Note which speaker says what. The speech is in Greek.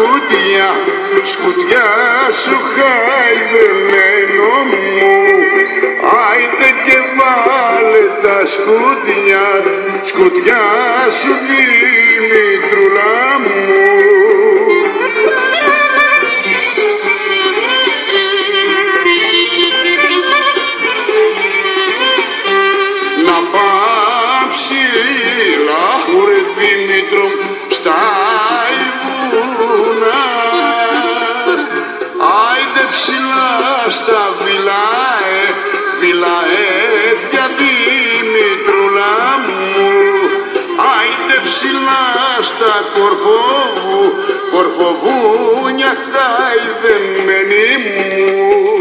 Speaker 1: σκουτιά, σκουτιά σου χαϊδεμένο μου. Άιτε και βάλε τα σκουτιά, σκουτιά σου Δημητρούλα μου. Να πάψει λάχουρε Δήμητρο στα βουνά, άιντε ψηλά στα βιλαέτια Δημητρούλα μου. Άιντε ψηλά στα κορφοβούνια χαϊδεμένη μου.